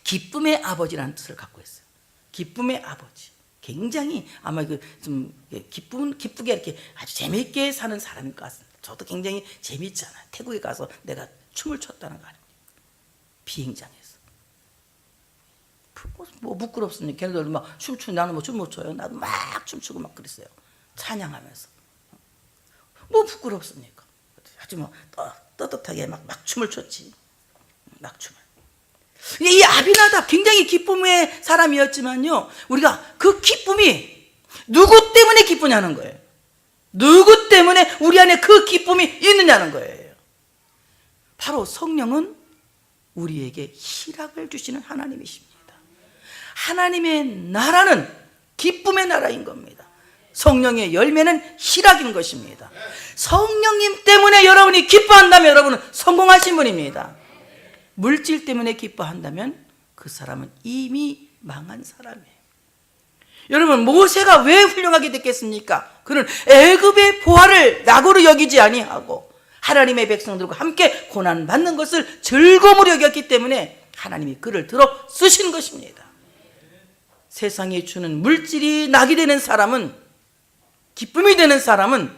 기쁨의 아버지라는 뜻을 갖고 있어요. 기쁨의 아버지. 굉장히 아마 기쁘게 이렇게 아주 재미있게 사는 사람일 것 같습니다. 저도 굉장히 재미있잖아요. 태국에 가서 내가 춤을 췄다는 거 아닙니까? 비행장에서. 뭐 부끄럽습니까? 걔네들 막 춤추고 나는 뭐 춤 못 춰요. 나도 막 춤추고 막 그랬어요. 찬양하면서. 뭐 부끄럽습니까? 아주 뭐 떳떳하게 막 춤을 췄지. 막 춤을. 이 아비나답 굉장히 기쁨의 사람이었지만요, 우리가 그 기쁨이 누구 때문에 기쁘냐는 거예요. 누구 때문에 우리 안에 그 기쁨이 있느냐는 거예요. 바로 성령은 우리에게 희락을 주시는 하나님이십니다. 하나님의 나라는 기쁨의 나라인 겁니다. 성령의 열매는 희락인 것입니다. 성령님 때문에 여러분이 기뻐한다면 여러분은 성공하신 분입니다. 물질 때문에 기뻐한다면 그 사람은 이미 망한 사람이에요. 여러분, 모세가 왜 훌륭하게 됐겠습니까? 그는 애굽의 보화를 낙오로 여기지 아니하고 하나님의 백성들과 함께 고난받는 것을 즐거움으로 여겼기 때문에 하나님이 그를 들어 쓰신 것입니다. 세상에 주는 물질이 낙이 되는 사람은, 기쁨이 되는 사람은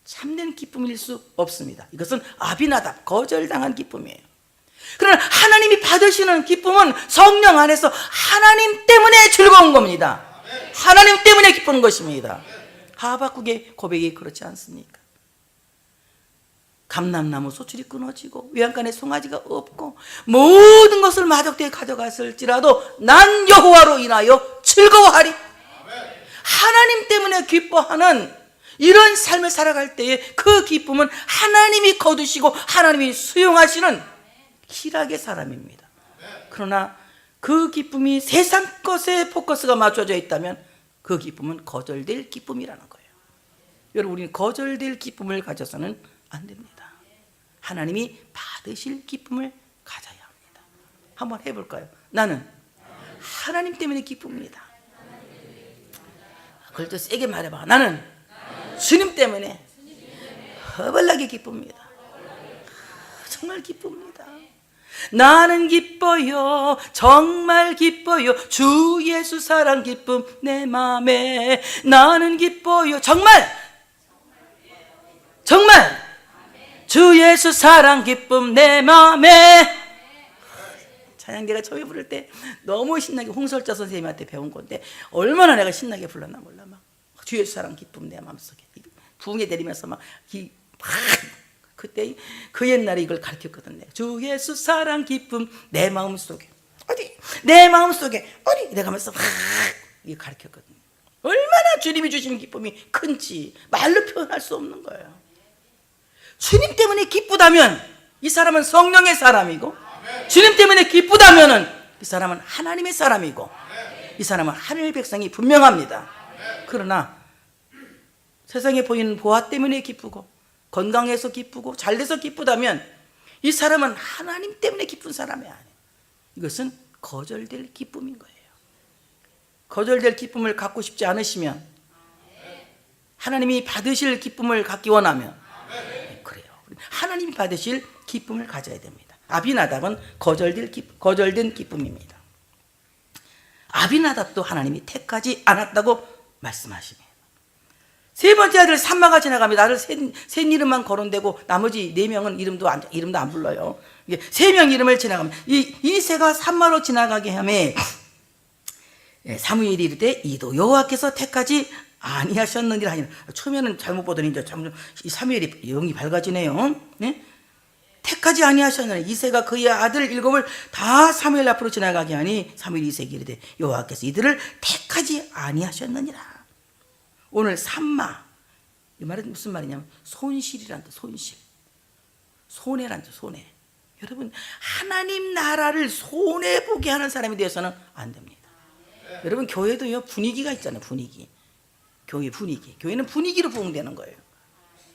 참된 기쁨일 수 없습니다. 이것은 아비나답, 거절당한 기쁨이에요. 그러나 하나님이 받으시는 기쁨은 성령 안에서 하나님 때문에 즐거운 겁니다. 하나님 때문에 기쁜 것입니다. 하박국의 고백이 그렇지 않습니까? 감람나무 소출이 끊어지고 외양간에 송아지가 없고 모든 것을 마적대에 가져갔을지라도 난 여호와로 인하여 즐거워하리. 하나님 때문에 기뻐하는 이런 삶을 살아갈 때에 그 기쁨은 하나님이 거두시고 하나님이 수용하시는 희락의 사람입니다. 그러나 그 기쁨이 세상 것에 포커스가 맞춰져 있다면 그 기쁨은 거절될 기쁨이라는 거예요. 여러분, 우리는 거절될 기쁨을 가져서는 안 됩니다. 하나님이 받으실 기쁨을 가져야 합니다. 한번 해볼까요? 나는 하나님 때문에 기쁩니다. 그걸 또 세게 말해봐. 나는 주님 때문에 허벌나게 기쁩니다. 정말 기쁩니다. 나는 기뻐요. 정말 기뻐요. 주 예수 사랑 기쁨 내 맘에. 나는 기뻐요. 정말 주 예수 사랑 기쁨 내 맘에. 찬양대가 처음에 부를 때 너무 신나게 홍설자 선생님한테 배운 건데 얼마나 내가 신나게 불렀나 몰라. 막 주 예수 사랑 기쁨 내 마음속에 부흥에 내리면서 막 그때 그 옛날에 이걸 가르쳤거든요. 주 예수 사랑 기쁨 내 마음속에 어디 내 마음속에 어디 내가 하면서 이거 가르쳤거든요. 얼마나 주님이 주시는 기쁨이 큰지 말로 표현할 수 없는 거예요. 주님 때문에 기쁘다면 이 사람은 성령의 사람이고, 주님 때문에 기쁘다면 이 사람은 하나님의 사람이고, 이 사람은 하늘 백성이 분명합니다. 그러나 세상에 보이는 보화 때문에 기쁘고 건강해서 기쁘고 잘돼서 기쁘다면 이 사람은 하나님 때문에 기쁜 사람이 아니에요. 이것은 거절될 기쁨인 거예요. 거절될 기쁨을 갖고 싶지 않으시면, 하나님이 받으실 기쁨을 갖기 원하면, 그래요, 하나님이 받으실 기쁨을 가져야 됩니다. 아비나답은 거절된 기쁨입니다. 아비나답도 하나님이 택하지 않았다고 말씀하십니다. 세 번째 아들 삼마가 지나갑니다. 아들 셋 이름만 거론되고 나머지 4명은 이름도 안 불러요. 3명 이름을 지나갑니다. 이 새가 삼마로 지나가게 하며 사무엘이 이르되 이도 여호와께서 택하지 아니하셨느니라 하니라. 처음에는 잘못 보더니 이제 이 사무엘이 영이 밝아지네요. 네? 택하지 아니하셨느니라. 이새가 그의 아들 7을 다 사무엘 앞으로 지나가게 하니 사무엘이 이새에게 이르되 여호와께서 이들을 택하지 아니하셨느니라. 오늘 삼마, 이 말은 무슨 말이냐면 손실이란다. 손실. 손해란 손해. 여러분, 하나님 나라를 손해보게 하는 사람이 되어서는 안 됩니다. 여러분, 교회도요, 분위기가 있잖아요. 분위기. 교회 분위기. 교회는 분위기로 부흥되는 거예요.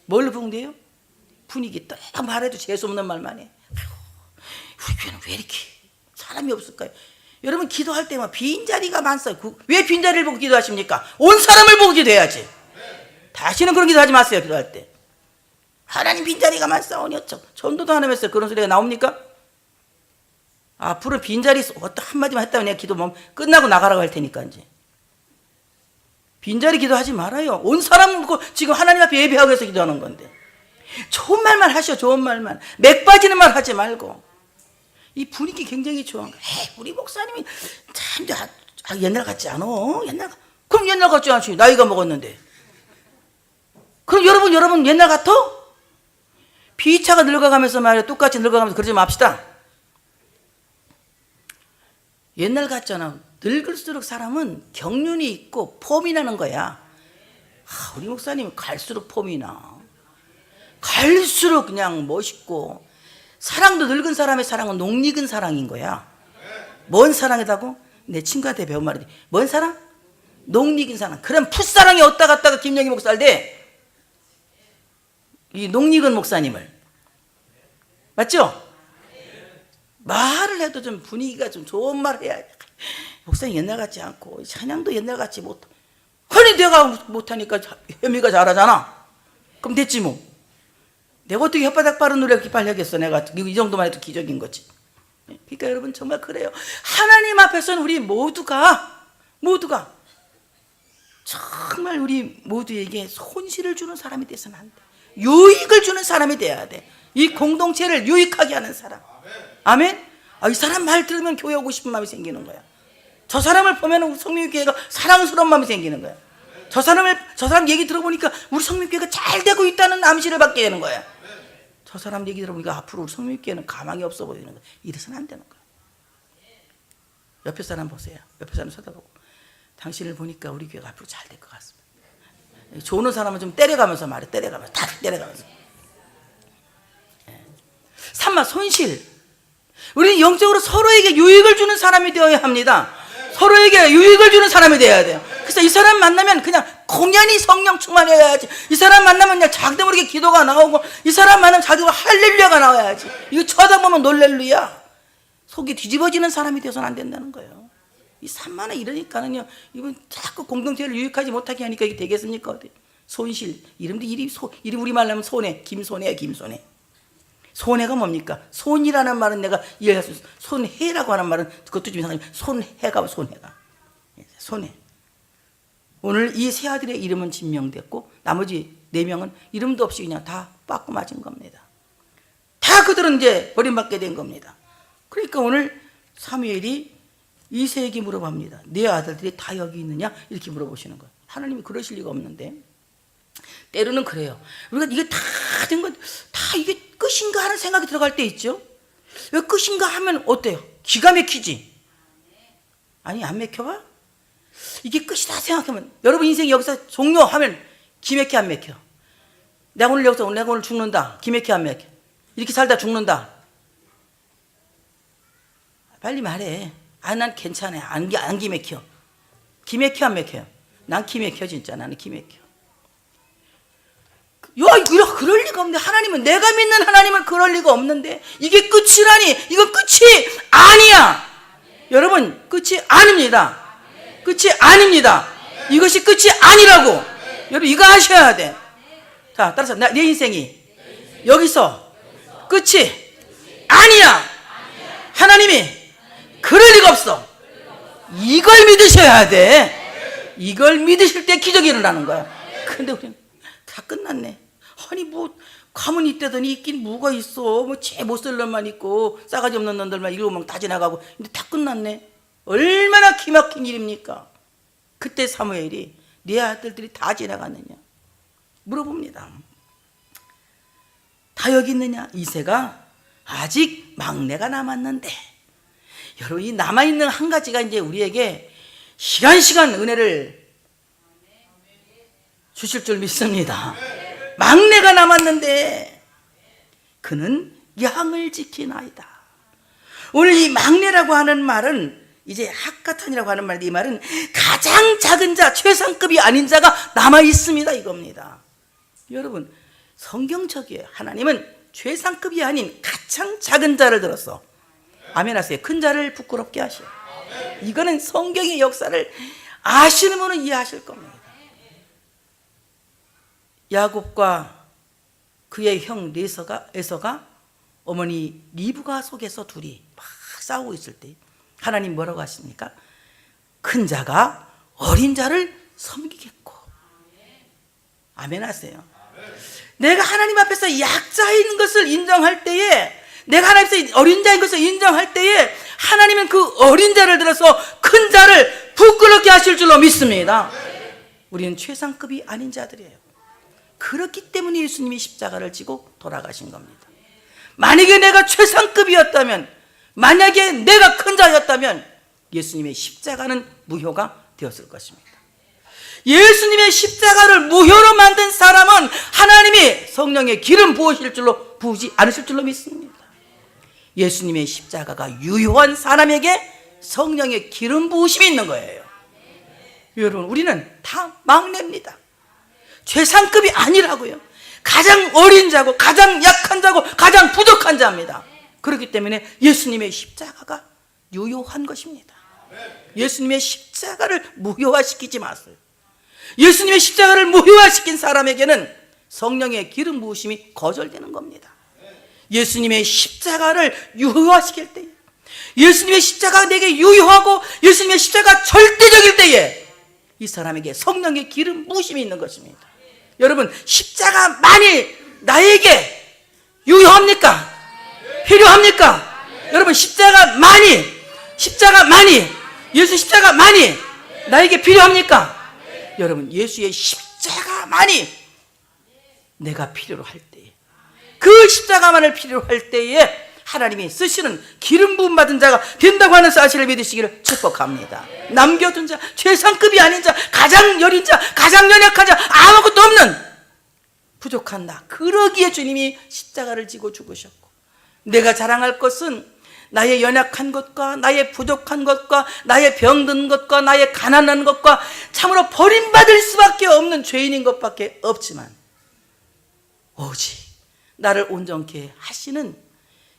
뭘로 부흥돼요? 분위기. 딱 말해도 재수없는 말만 해. 우리 교회는 왜 이렇게 사람이 없을까요? 여러분, 기도할 때만 빈자리가 많어요. 왜 빈자리를 보고 기도하십니까? 온 사람을 보고 기도해야지. 다시는 그런 기도하지 마세요. 기도할 때 하나님 빈자리가 많사오니 어쩌. 전도도 안 하면서 그런 소리가 나옵니까? 앞으로 빈자리 어떤 한마디만 했다면 내가 기도 끝나고 나가라고 할 테니까. 이제 빈자리 기도하지 말아요. 온 사람 보고 지금 하나님 앞에 예배하고 해서 기도하는 건데 좋은 말만 하셔. 좋은 말만. 맥 빠지는 말 하지 말고. 이 분위기 굉장히 좋은 거야. 우리 목사님이 참 옛날 같지 않아. 그럼 옛날 같지 않지. 나이가 먹었는데. 그럼 여러분 옛날 같아? 피차가 늙어가면서 말이야. 똑같이 늙어가면서 그러지 맙시다. 옛날 같잖아. 늙을수록 사람은 경륜이 있고 폼이 나는 거야. 우리 목사님 갈수록 폼이 나. 갈수록 그냥 멋있고. 사랑도 늙은 사람의 사랑은 녹익은 사랑인 거야. 뭔 사랑이라고? 내 친구한테 배운 말이지. 뭔 사랑? 녹익은 사랑. 그럼 풋사랑이 어디다 갔다가 김영희 목사를 대? 이 녹익은 목사님을. 맞죠? 말을 해도 좀 분위기가 좀 좋은 말을 해야 돼. 목사님 옛날 같지 않고 찬양도 옛날 같지 못하고. 아니 내가 못하니까 혜미가 잘하잖아. 그럼 됐지 뭐. 내가 어떻게 혓바닥 빠른 노래 이렇게 빨리 하겠어. 내가 이 정도만 해도 기적인 거지. 그러니까 여러분 정말 그래요. 하나님 앞에서는 우리 모두가 정말 우리 모두에게 손실을 주는 사람이 돼서는 안 돼. 유익을 주는 사람이 돼야 돼. 이 공동체를 유익하게 하는 사람. 아멘. 이 사람 말 들으면 교회 오고 싶은 마음이 생기는 거야. 저 사람을 보면 우리 성민교회가 사랑스러운 마음이 생기는 거야. 저 사람 얘기 들어보니까 우리 성민교회가 잘 되고 있다는 암시를 받게 되는 거야. 저 사람 얘기 들어보니까 앞으로 우리 성민교회는 가망이 없어 보이는 거야. 이래서는 안 되는 거야. 옆에 사람 보세요. 옆에 사람 쳐다보고 당신을 보니까 우리 교회가 앞으로 잘 될 것 같습니다. 좋은 사람은 좀 때려가면서 말해. 때려가면서 다 때려가면서. 3번 손실. 우리는 영적으로 서로에게 유익을 주는 사람이 되어야 합니다. 서로에게 유익을 주는 사람이 되어야 돼요. 그래서 이 사람 만나면 그냥 공연히 성령 충만해야지. 이 사람 만나면 그냥 자기도 모르게 기도가 나오고, 이 사람 만나면 자기가 할렐루야가 나와야지. 이거 쳐다보면 놀렐루야. 속이 뒤집어지는 사람이 되어서는 안 된다는 거예요. 이 산만해 이러니까는요, 이건 자꾸 공동체를 유익하지 못하게 하니까 이게 되겠습니까? 어디? 손실. 이름도 이름 우리말로 하면 손해. 김손해야, 김손해. 손해가 뭡니까? 손이라는 말은 내가 이해할 수 있어. 손해라고 하는 말은 그것도 좀 이상하지만 손해가 손해가. 손해. 오늘 이 세 아들의 이름은 진명됐고 나머지 4명은 이름도 없이 그냥 다 빠꾸 맞은 겁니다. 다 그들은 이제 버림받게 된 겁니다. 그러니까 오늘 사무엘이 이새에게 물어봅니다. 네 아들들이 다 여기 있느냐? 이렇게 물어보시는 거예요. 하나님이 그러실 리가 없는데. 때로는 그래요. 우리가 이게 다 된 건 다 이게 끝인가 하는 생각이 들어갈 때 있죠. 왜 끝인가 하면 어때요? 기가 막히지? 아니 안 막혀봐? 이게 끝이다 생각하면 여러분 인생이 여기서 종료하면 기맥혀 안 막혀? 내가 오늘 죽는다. 기맥혀 안 막혀? 이렇게 살다 죽는다. 빨리 말해. 난 괜찮아. 안 기맥혀. 기맥혀 안 막혀요? 난 기맥혀 진짜. 나는 기맥혀. 그럴 리가 없는데. 하나님은, 내가 믿는 하나님은 그럴 리가 없는데 이게 끝이라니. 이건 끝이 아니야. 여러분 끝이 아닙니다. 끝이 아닙니다. 이것이 끝이 아니라고. 여러분 이거 아셔야 돼. 자, 따라서 내 인생이 여기서 끝이 아니야. 하나님이 그럴 리가 없어. 이걸 믿으셔야 돼. 이걸 믿으실 때 기적이 일어나는 거야. 근데 우리는 다 끝났네. 아니 가면 이때더니 있긴 뭐가 있어. 제 못쓸 놈만 있고 싸가지 없는 놈들만 7명 다 지나가고. 근데 다 끝났네. 얼마나 기막힌 일입니까? 그때 사무엘이 네 아들들이 다 지나갔느냐 물어봅니다. 다 여기 있느냐? 이새가 아직 막내가 남았는데. 여러분 이 남아있는 한 가지가 이제 우리에게 시간 은혜를 주실 줄 믿습니다. 막내가 남았는데 그는 양을 지키나이다. 오늘 이 막내라고 하는 말은, 이제 학가탄이라고 하는 말인데, 이 말은 가장 작은 자, 최상급이 아닌 자가 남아 있습니다 이겁니다. 여러분, 성경적이에요. 하나님은 최상급이 아닌 가장 작은 자를 들어서, 아멘 하세요, 큰 자를 부끄럽게 하셔. 이거는 성경의 역사를 아시는 분은 이해하실 겁니다. 야곱과 그의 형 에서가 어머니 리브가 속에서 둘이 막 싸우고 있을 때 하나님 뭐라고 하십니까? 큰 자가 어린 자를 섬기겠고. 아멘 하세요. 내가 하나님 앞에서 약자인 것을 인정할 때에, 내가 하나님 앞에서 어린 자인 것을 인정할 때에 하나님은 그 어린 자를 들어서 큰 자를 부끄럽게 하실 줄로 믿습니다. 우리는 최상급이 아닌 자들이에요. 그렇기 때문에 예수님이 십자가를 지고 돌아가신 겁니다. 만약에 내가 최상급이었다면, 만약에 내가 큰 자였다면 예수님의 십자가는 무효가 되었을 것입니다. 예수님의 십자가를 무효로 만든 사람은 하나님이 성령의 기름 부으지 않으실 줄로 믿습니다. 예수님의 십자가가 유효한 사람에게 성령의 기름 부으심이 있는 거예요. 여러분, 우리는 다 막내입니다. 최상급이 아니라고요. 가장 어린 자고, 가장 약한 자고, 가장 부족한 자입니다. 그렇기 때문에 예수님의 십자가가 유효한 것입니다. 예수님의 십자가를 무효화시키지 마세요. 예수님의 십자가를 무효화시킨 사람에게는 성령의 기름 부으심이 거절되는 겁니다. 예수님의 십자가를 유효화시킬 때에, 예수님의 십자가가 내게 유효하고 예수님의 십자가가 절대적일 때에 이 사람에게 성령의 기름 부으심이 있는 것입니다. 여러분, 십자가만이 나에게 유효합니까? 필요합니까? 여러분, 십자가만이 예수 십자가만이 나에게 필요합니까? 여러분, 예수의 십자가만이 내가 필요로 할 때에, 그 십자가만을 필요로 할 때에 하나님이 쓰시는 기름 부음 받은 자가 된다고 하는 사실을 믿으시기를 축복합니다. 남겨둔 자, 최상급이 아닌 자, 가장 여린 자, 가장 연약한 자, 아무것도 없는 부족한 나, 그러기에 주님이 십자가를 지고 죽으셨고, 내가 자랑할 것은 나의 연약한 것과 나의 부족한 것과 나의 병든 것과 나의 가난한 것과 참으로 버림받을 수밖에 없는 죄인인 것밖에 없지만, 오직 나를 온전케 하시는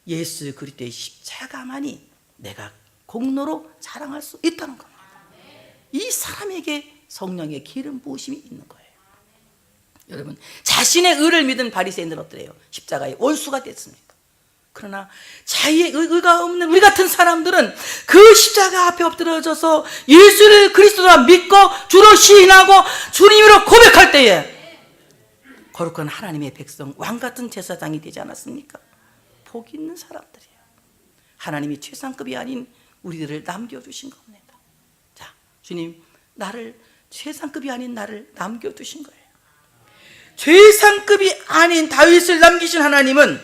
예수 그리스도의 십자가만이 내가 공로로 자랑할 수 있다는 겁니다. 이 사람에게 성령의 기름 부으심이 있는 거예요. 여러분, 자신의 의를 믿은 바리새인들은 어때요? 십자가의 원수가 됐습니다. 그러나 자기의 의가 없는 우리 같은 사람들은 그 십자가 앞에 엎드려져서 예수를 그리스도라 믿고 주로 시인하고 주님으로 고백할 때에 거룩한 하나님의 백성, 왕같은 제사장이 되지 않았습니까? 복 있는 사람들이에요. 하나님이 최상급이 아닌 우리들을 남겨두신 겁니다. 자, 주님, 최상급이 아닌 나를 남겨두신 거예요. 최상급이 아닌 다윗을 남기신 하나님은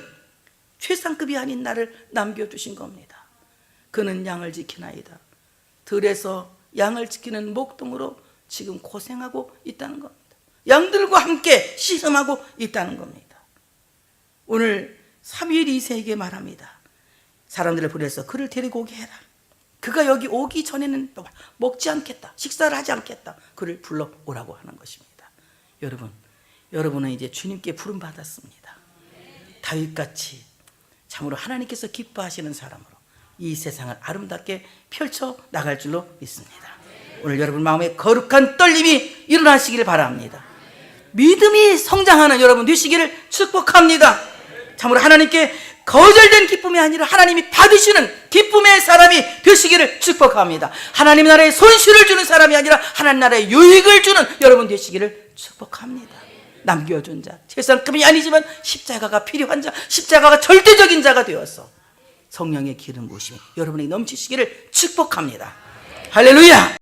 최상급이 아닌 나를 남겨두신 겁니다. 그는 양을 지키나이다. 들에서 양을 지키는 목동으로 지금 고생하고 있다는 겁니다. 양들과 함께 씨름하고 있다는 겁니다. 오늘 사무엘 2세에게 말합니다. 사람들을 보내서 그를 데리고 오게 해라. 그가 여기 오기 전에는 먹지 않겠다, 식사를 하지 않겠다, 그를 불러오라고 하는 것입니다. 여러분은 이제 주님께 부름 받았습니다. 다윗같이 참으로 하나님께서 기뻐하시는 사람으로 이 세상을 아름답게 펼쳐 나갈 줄로 믿습니다. 오늘 여러분 마음에 거룩한 떨림이 일어나시기를 바랍니다. 믿음이 성장하는 여러분 되시기를 축복합니다. 참으로 하나님께 거절된 기쁨이 아니라 하나님이 받으시는 기쁨의 사람이 되시기를 축복합니다. 하나님 나라에 손실을 주는 사람이 아니라 하나님 나라에 유익을 주는 여러분 되시기를 축복합니다. 남겨준 자, 최상급이 아니지만 십자가가 필요한 자, 십자가가 절대적인 자가 되어서 성령의 기름 부으심이 여러분에게 넘치시기를 축복합니다. 할렐루야.